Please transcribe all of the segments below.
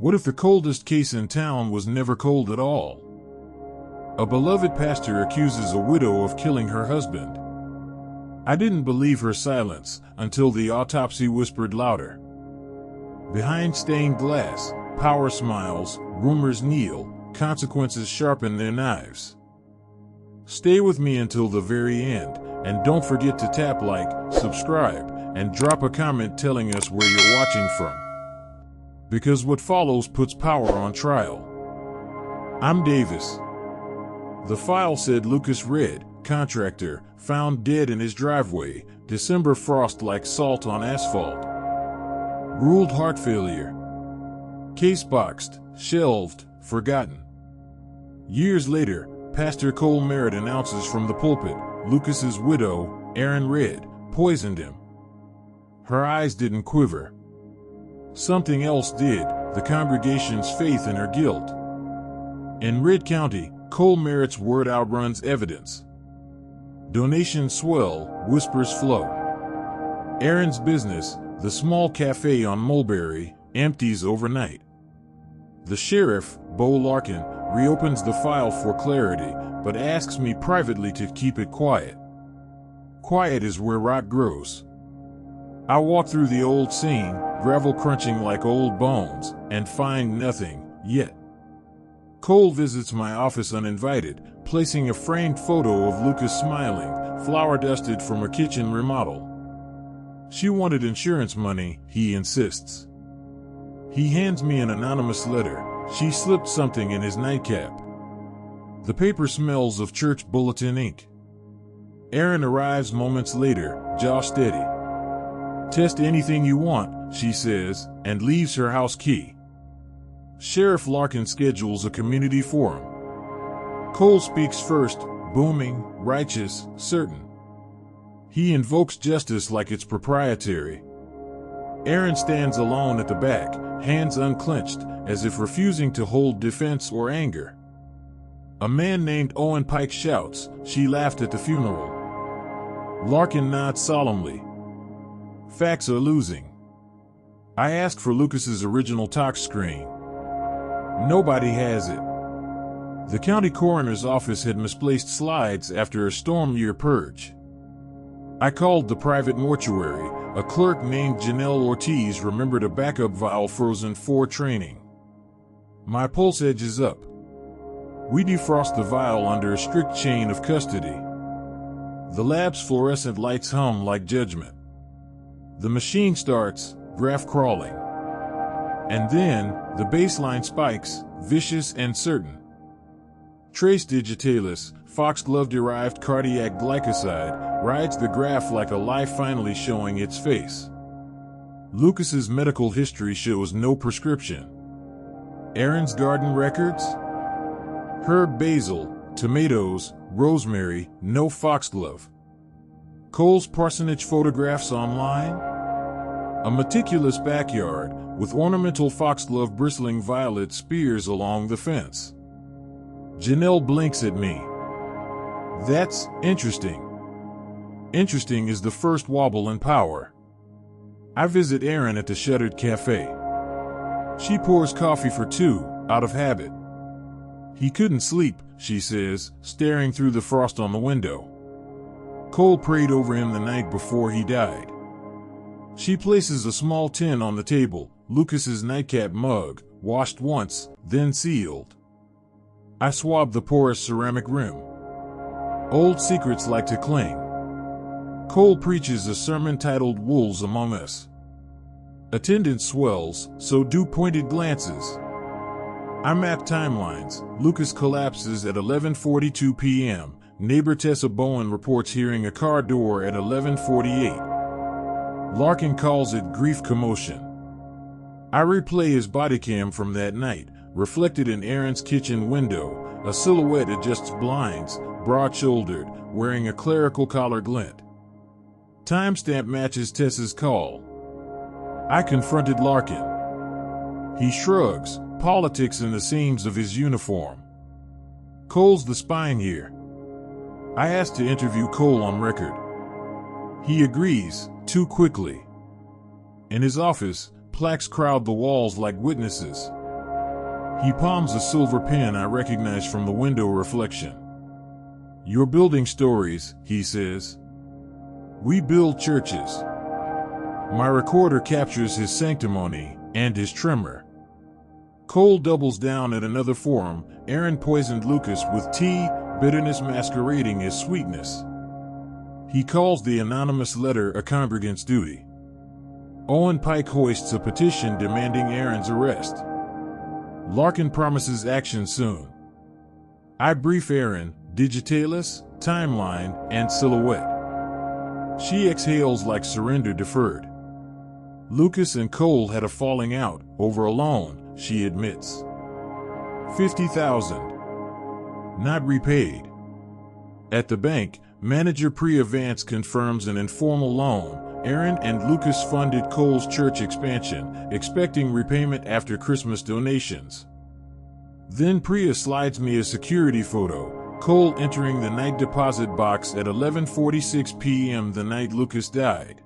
What if the coldest case in town was never cold at all? A beloved pastor accuses a widow of killing her husband. I didn't believe her silence until the autopsy whispered louder. Behind stained glass, power smiles, rumors kneel, consequences sharpen their knives. Stay with me until the very end, and don't forget to tap like, subscribe, and drop a comment telling us where you're watching from. Because what follows puts power on trial. I'm Davis. The file said Lucas Red, contractor, found dead in his driveway, December frost like salt on asphalt. Ruled heart failure. Case boxed, shelved, forgotten. Years later, Pastor Cole Merritt announces from the pulpit, Lucas's widow, Erin Red, poisoned him. Her eyes didn't quiver. Something else did, the congregation's faith in her guilt. In Red County, Cole Merritt's word outruns evidence. Donations swell, whispers flow. Erin's business, the small cafe on Mulberry, empties overnight. The sheriff, Bo Larkin, reopens the file for clarity, but asks me privately to keep it quiet. Quiet is where rot grows. I walk through the old scene, gravel crunching like old bones, and find nothing, yet. Cole visits my office uninvited, placing a framed photo of Lucas smiling, flour dusted from a kitchen remodel. She wanted insurance money, he insists. He hands me an anonymous letter. She slipped something in his nightcap. The paper smells of church bulletin ink. Erin arrives moments later, jaw steady. Test anything you want, she says, and leaves her house key. Sheriff Larkin schedules a community forum. Cole speaks first, booming, righteous, certain. He invokes justice like it's proprietary. Erin stands alone at the back, hands unclenched, as if refusing to hold defense or anger. A man named Owen Pike shouts, "She laughed at the funeral." Larkin nods solemnly. Facts are losing. I ask for Lucas's original tox screen. Nobody has it. The county coroner's office had misplaced slides after a storm year purge. I called the private mortuary. A clerk named Janelle Ortiz remembered a backup vial frozen for training. My pulse edges up. We defrost the vial under a strict chain of custody. The lab's fluorescent lights hum like judgment. The machine starts, graph crawling. And then, the baseline spikes, vicious and certain. Trace digitalis, foxglove-derived cardiac glycoside, rides the graph like a lie finally showing its face. Lucas's medical history shows no prescription. Erin's garden records? Herb basil, tomatoes, rosemary, no foxglove. Cole's parsonage photographs online? A meticulous backyard, with ornamental foxglove bristling violet spears along the fence. Janelle blinks at me. That's interesting. Interesting is the first wobble in power. I visit Erin at the shuttered cafe. She pours coffee for two, out of habit. He couldn't sleep, she says, staring through the frost on the window. Cole prayed over him the night before he died. She places a small tin on the table, Lucas's nightcap mug, washed once, then sealed. I swab the porous ceramic rim. Old secrets like to cling. Cole preaches a sermon titled Wolves Among Us. Attendance swells, so do pointed glances. I map timelines. Lucas collapses at 11:42 p.m. Neighbor Tessa Bowen reports hearing a car door at 11:48. Larkin calls it grief commotion. I replay his body cam from that night, reflected in Erin's kitchen window. A silhouette adjusts blinds, broad-shouldered, wearing a clerical collar glint. Timestamp matches Tessa's call. I confronted Larkin. He shrugs, politics in the seams of his uniform. Cole's the spine here. I asked to interview Cole on record. He agrees, too quickly. In his office, plaques crowd the walls like witnesses. He palms a silver pen I recognize from the window reflection. "You're building stories," he says. "We build churches." My recorder captures his sanctimony and his tremor. Cole doubles down at another forum. Aaron poisoned Lucas with tea, bitterness masquerading as sweetness. He calls the anonymous letter a congregant's duty. Owen Pike hoists a petition demanding Aaron's arrest. Larkin promises action soon. I brief Aaron, digitalis, timeline, and silhouette. She exhales like surrender deferred. Lucas and Cole had a falling out over a loan, she admits. $50,000. Not repaid. At the bank, manager Priya Vance confirms an informal loan. Aaron and Lucas funded Cole's church expansion, expecting repayment after Christmas donations. Then Priya slides me a security photo, Cole entering the night deposit box at 11:46 p.m. the night Lucas died.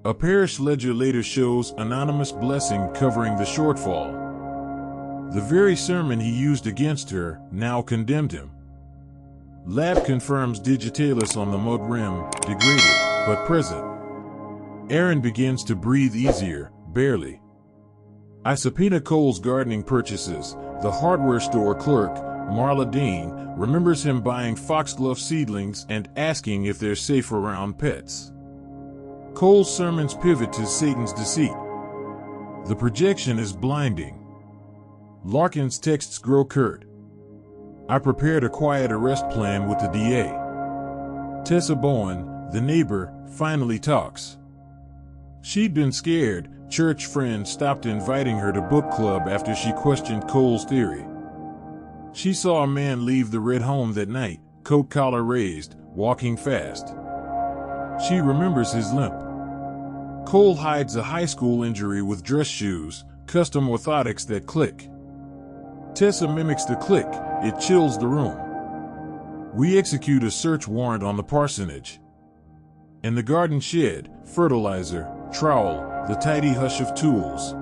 A parish ledger later shows anonymous blessing covering the shortfall. The very sermon he used against her now condemned him. Lab confirms digitalis on the mud rim, degraded, but present. Aaron begins to breathe easier, barely. I subpoena Cole's gardening purchases. The hardware store clerk, Marla Dean, remembers him buying foxglove seedlings and asking if they're safe around pets. Cole's sermons pivot to Satan's deceit. The projection is blinding. Larkin's texts grow curt. I prepared a quiet arrest plan with the DA. Tessa Bowen, the neighbor, finally talks. She'd been scared. Church friends stopped inviting her to book club after she questioned Cole's theory. She saw a man leave the red home that night, coat collar raised, walking fast. She remembers his limp. Cole hides a high school injury with dress shoes, custom orthotics that click. Tessa mimics the click. It chills the room. We execute a search warrant on the parsonage. In the garden shed, fertilizer, trowel, the tidy hush of tools.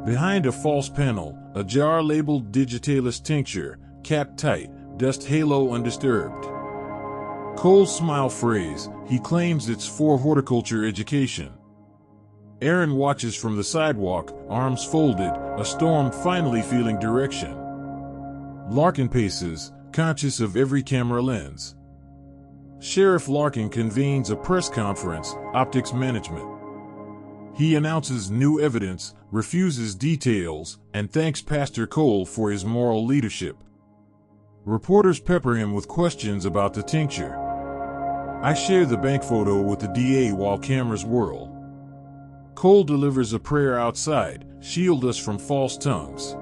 Behind a false panel, a jar labeled digitalis tincture, capped tight, dust halo undisturbed. Cole's smile phrase, he claims it's for horticulture education. Aaron watches from the sidewalk, arms folded, a storm finally feeling direction. Larkin paces, conscious of every camera lens. Sheriff Larkin convenes a press conference, optics management. He announces new evidence, refuses details, and thanks Pastor Cole for his moral leadership. Reporters pepper him with questions about the tincture. I share the bank photo with the DA while cameras whirl. Cole delivers a prayer outside, shield us from false tongues.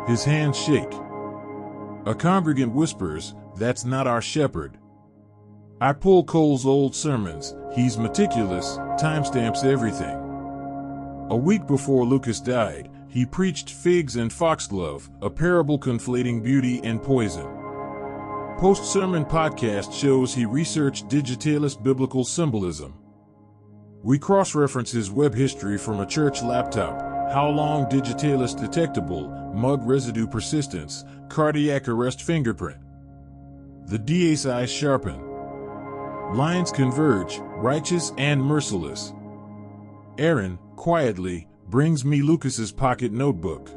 His hands shake. A congregant whispers, "That's not our shepherd." I pull Cole's old sermons. He's meticulous, timestamps everything. A week before Lucas died, he preached figs and foxglove, a parable conflating beauty and poison. Post-sermon podcast shows he researched digitalis biblical symbolism. We cross-reference his web history from a church laptop, how long digitalis detectable, mug residue persistence, cardiac arrest fingerprint. The DA's eyes sharpen. Lines converge, righteous and merciless. Aaron, quietly, brings me Lucas's pocket notebook.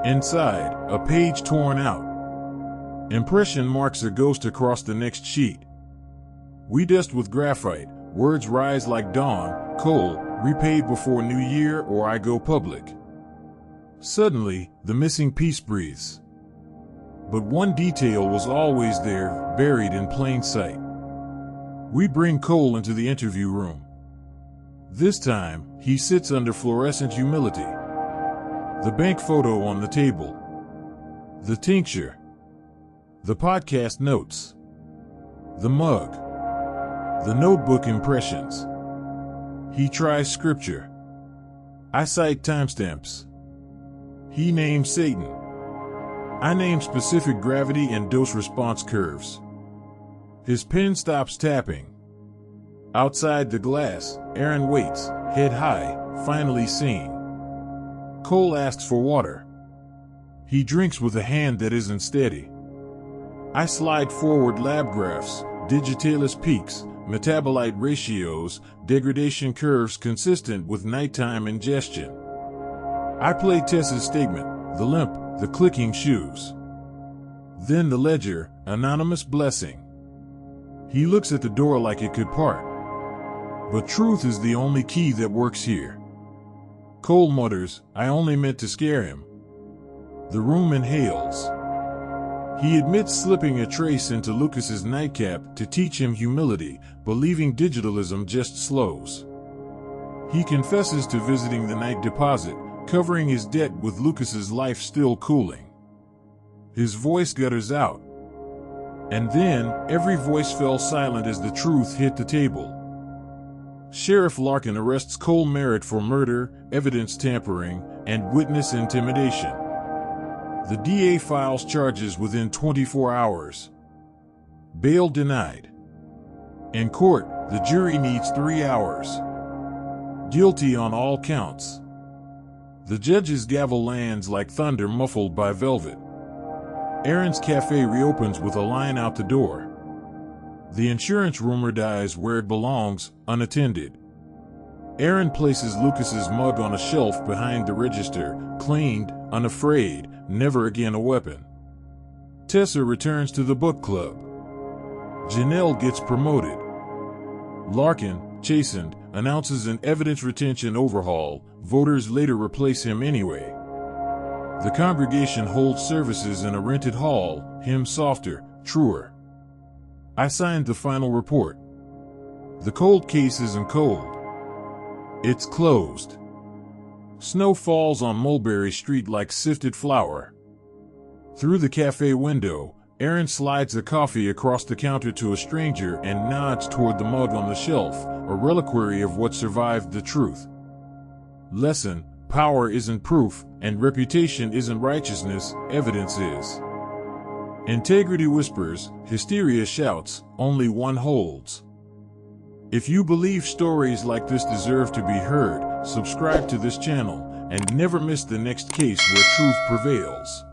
Inside, a page torn out. Impression marks a ghost across the next sheet. We dust with graphite, words rise like dawn, Cole, repaid before New Year or I go public. Suddenly, the missing piece breathes. But one detail was always there, buried in plain sight. We bring Cole into the interview room. This time, he sits under fluorescent humility. The bank photo on the table. The tincture. The podcast notes. The mug. The notebook impressions. He tries scripture. I cite timestamps. He names Satan. I name specific gravity and dose response curves. His pen stops tapping. Outside the glass, Aaron waits, head high, finally seen. Cole asks for water. He drinks with a hand that isn't steady. I slide forward lab graphs, digitalis peaks, metabolite ratios, degradation curves consistent with nighttime ingestion. I play Tess's statement, the limp, the clicking shoes. Then the ledger, anonymous blessing. He looks at the door like it could part. But truth is the only key that works here. Cole mutters, I only meant to scare him. The room inhales. He admits slipping a trace into Lucas's nightcap to teach him humility, believing digitalism just slows. He confesses to visiting the night deposit, covering his debt with Lucas's life still cooling. His voice gutters out. And then, every voice fell silent as the truth hit the table. Sheriff Larkin arrests Cole Merritt for murder, evidence tampering, and witness intimidation. The DA files charges within 24 hours. Bail denied. In court, the jury needs 3 hours. Guilty on all counts. The judge's gavel lands like thunder muffled by velvet. Aaron's cafe reopens with a line out the door. The insurance rumor dies where it belongs, unattended. Aaron places Lucas's mug on a shelf behind the register, cleaned, unafraid, never again a weapon. Tessa returns to the book club. Janelle gets promoted. Larkin, chastened, announces an evidence retention overhaul. Voters later replace him anyway. The congregation holds services in a rented hall, hymns softer, truer. I signed the final report. The cold case isn't cold. It's closed. Snow falls on Mulberry Street like sifted flour. Through the cafe window, Aaron slides the coffee across the counter to a stranger and nods toward the mug on the shelf, a reliquary of what survived the truth. Lesson: power isn't proof, and reputation isn't righteousness, evidence is. Integrity whispers, hysteria shouts, only one holds. If you believe stories like this deserve to be heard, subscribe to this channel, and never miss the next case where truth prevails.